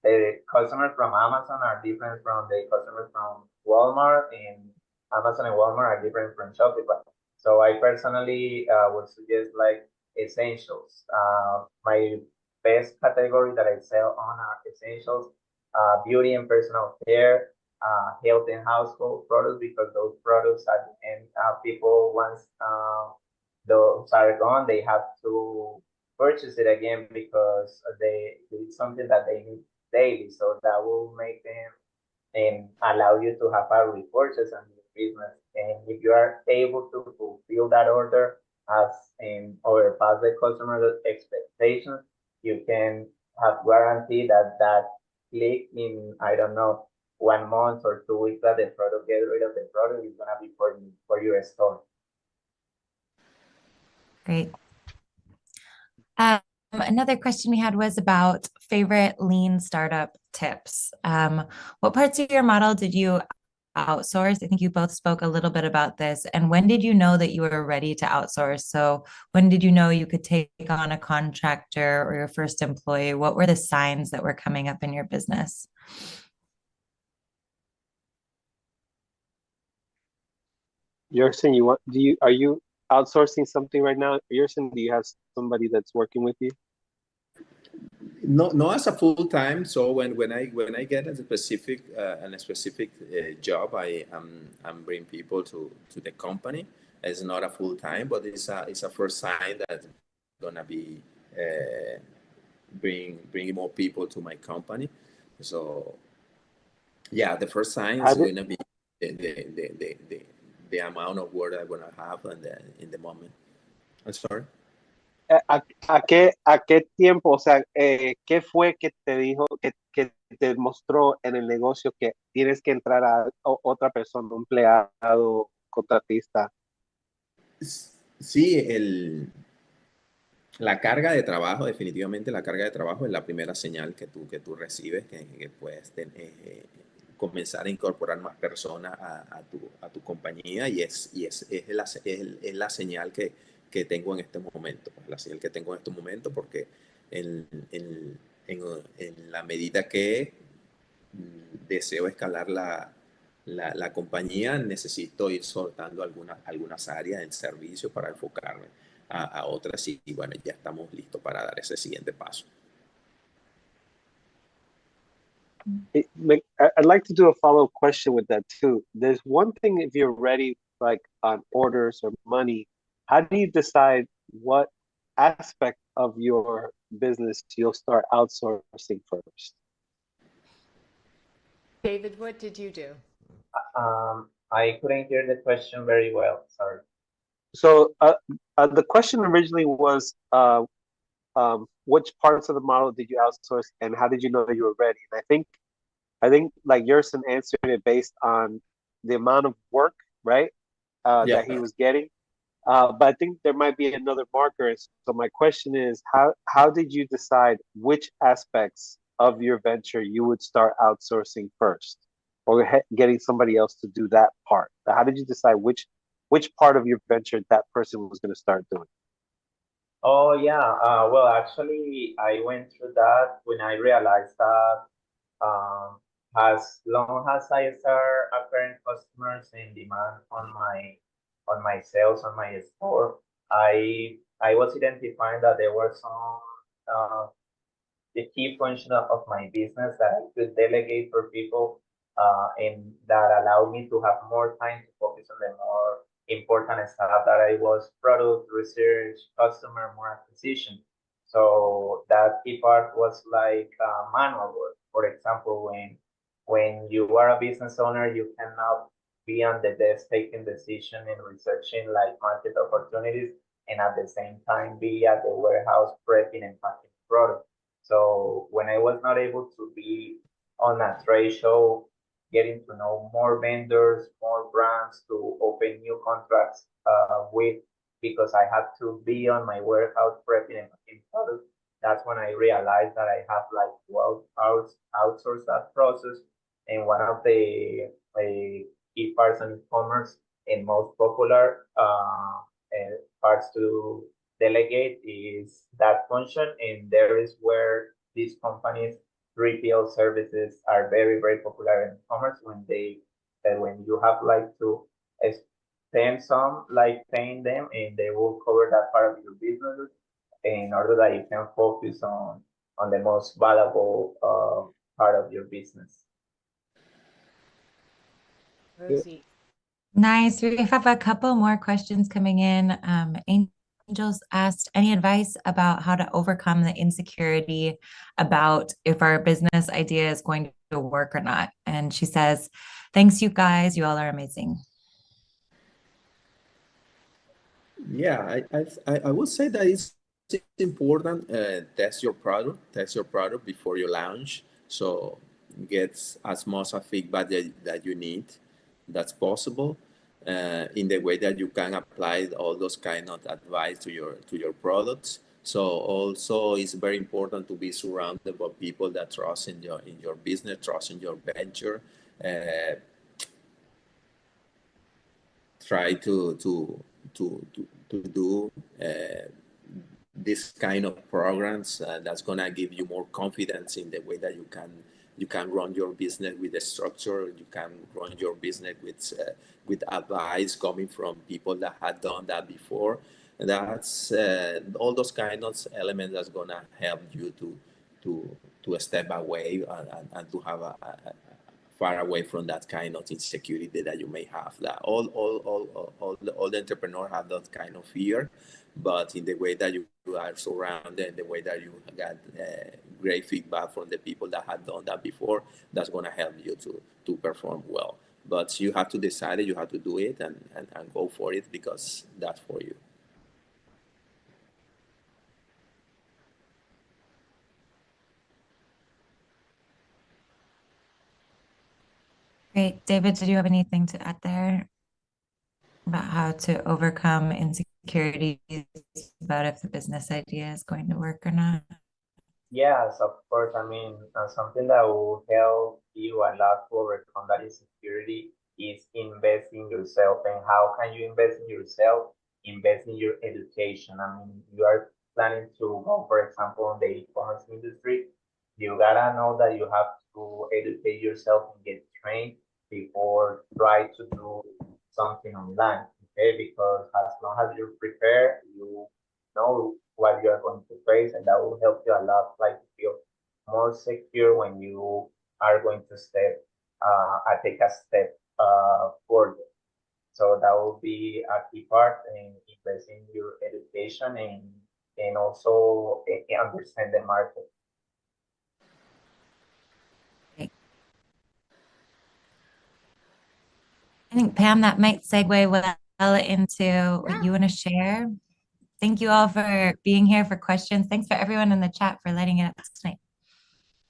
the customers from Amazon are different from the customers from Walmart, and Amazon and Walmart are different from Shopify. So I personally would suggest like essentials. My best category that I sell on are essentials, beauty and personal care, health and household products, because those products at the end, people once those are gone, they have to purchase it again because it's something that they need daily. So that will make them and allow you to have a repurchase on your business. And if you are able to fulfill that order as in or pass the customer expectations, you can have guarantee that that click in, I don't know, 1 month or 2 weeks that the product get rid of the product is gonna be for your store. Great. Another question we had was about favorite lean startup tips. What parts of your model did you outsource? I think you both spoke a little bit about this. And when did you know that you were ready to outsource? So when did you know you could take on a contractor or your first employee? What were the signs that were coming up in your business? Yerson, are you outsourcing something right now? Yerson, do you have somebody that's working with you? No, as a full time. So when I get a specific job, I'm bring people to the company. It's not a full time, but it's a first sign that gonna be bringing more people to my company. So yeah, the first sign is going to be the amount of work I'm gonna have in the moment. I'm sorry. ¿A qué tiempo, o sea, qué fue que te dijo, que te mostró en el negocio que tienes que entrar a otra persona, un empleado, contratista? Sí, la carga de trabajo, definitivamente la carga de trabajo es la primera señal que tú recibes, que puedes comenzar a incorporar más personas a tu compañía, y es la señal que tengo en este momento. La señal que tengo en este momento, porque en la medida que deseo escalar la compañía, necesito ir soltando algunas áreas del servicio para enfocarme a otras, y bueno, ya estamos listos para dar ese siguiente paso. I'd like to do a follow-up question with that too. There's one thing, if you're ready, like on orders or money, how do you decide what aspect of your business you'll start outsourcing first? David, what did you do? I couldn't hear the question very well. Sorry. So the question originally was, which parts of the model did you outsource, and how did you know that you were ready? And I think like Yerson answered it based on the amount of work, right, that he was getting. But I think there might be another marker. So my question is, how did you decide which aspects of your venture you would start outsourcing first, or getting somebody else to do that part? How did you decide which part of your venture that person was going to start doing? Oh yeah. Well, actually, I went through that when I realized that um, as long as I start acquiring customers and demand on my sales on my store, I was identifying that there were some the key function of my business that I could delegate for people, and that allowed me to have more time to focus on the more important stuff that I was product research, customer, more acquisition. So that key part was like manual work. For example, when you are a business owner, you cannot be on the desk taking decision and researching like market opportunities, and at the same time be at the warehouse prepping and packing product. So when I was not able to be on a trade show, getting to know more vendors, more brands to open new contracts with, because I had to be on my warehouse prepping and packing product, that's when I realized that I have like 12 hours outsourced that process. And one of the key parts in e-commerce and most popular parts to delegate is that function. And there is where these companies 3PL services are very, very popular in e-commerce when you have like to spend some like paying them, and they will cover that part of your business in order that you can focus on the most valuable part of your business. Rosie. Nice. We have a couple more questions coming in. Angels asked any advice about how to overcome the insecurity about if our business idea is going to work or not. And she says, thanks, you guys. You all are amazing. Yeah, I would say that it's important, test your product before you launch. So get as much of feedback that you need that's possible, in the way that you can apply all those kind of advice to your products. So also it's very important to be surrounded by people that trust in your business, trust in your venture. Try to do this kind of programs, that's gonna give you more confidence in the way that you can run your business with a structure. You can run your business with advice coming from people that had done that before. And that's all those kind of elements that's gonna help you to step away and to have a far away from that kind of insecurity that you may have. That all the entrepreneurs have that kind of fear, but in the way that you are surrounded, the way that you got great feedback from the people that had done that before, that's going to help you to perform well. But you have to decide it, you have to do it, and go for it, because that's for you. Great. David, did you have anything to add there about how to overcome insecurities about if the business idea is going to work or not? Yes, of course. I mean, something that will help you a lot to overcome that insecurity is invest in yourself. And how can you invest in yourself? Invest in your education. I mean, you are planning to go, for example, in the e-commerce industry. You gotta know that you have to educate yourself and get trained before try to do something online. Okay, because as long as you're prepared, you know what you are going to face, and that will help you a lot, like to feel more secure when you are going to take a step forward. So that will be a key part in investing in your education, and also understand the market. Great. I think, Pam, that might segue well into what you want to share. Thank you all for being here for questions. Thanks for everyone in the chat for lighting it up tonight.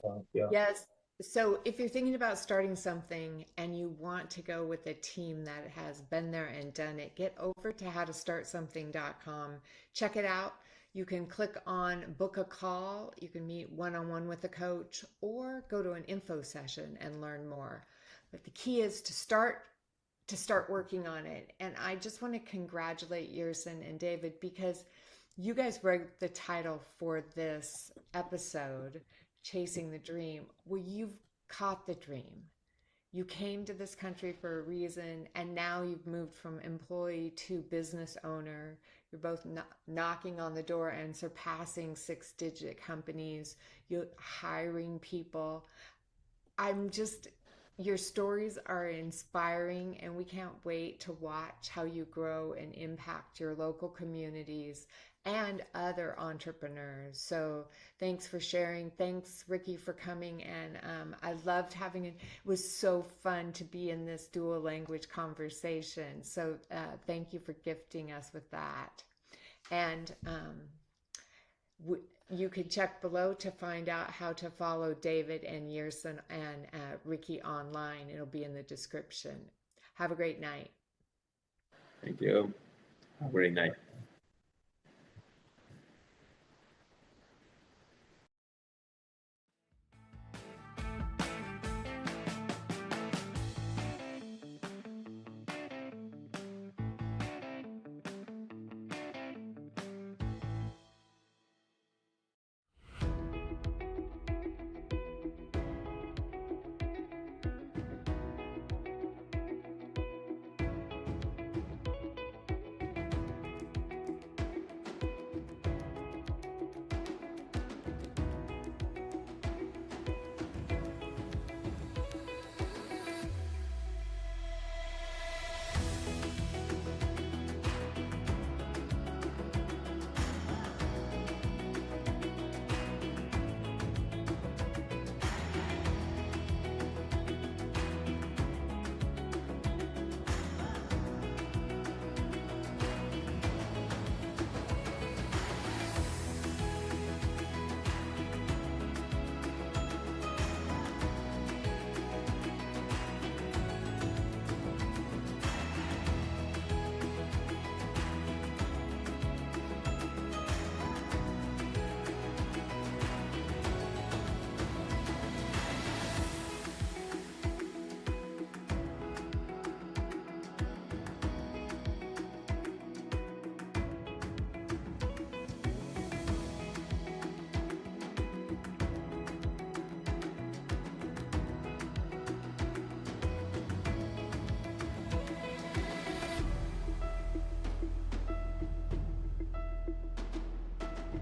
Thank you. Yes. So if you're thinking about starting something and you want to go with a team that has been there and done it, get over to howtostartsomething.com. Check it out. You can click on book a call. You can meet one-on-one with a coach, or go to an info session and learn more. But the key is to start working on it. And I just want to congratulate Yerson and David, because you guys wrote the title for this episode, Chasing the Dream. Well, you've caught the dream. You came to this country for a reason, and now you've moved from employee to business owner. You're both knocking on the door and surpassing six-digit companies. You're hiring people. I'm just, your stories are inspiring, and we can't wait to watch how you grow and impact your local communities and other entrepreneurs. So thanks for sharing. Thanks, Ricky, for coming. And I loved having it. It was so fun to be in this dual language conversation. So thank you for gifting us with that. And you could check below to find out how to follow David and Yerson and Ricky online. It'll be in the description. Have a great night. Thank you. Have a great night.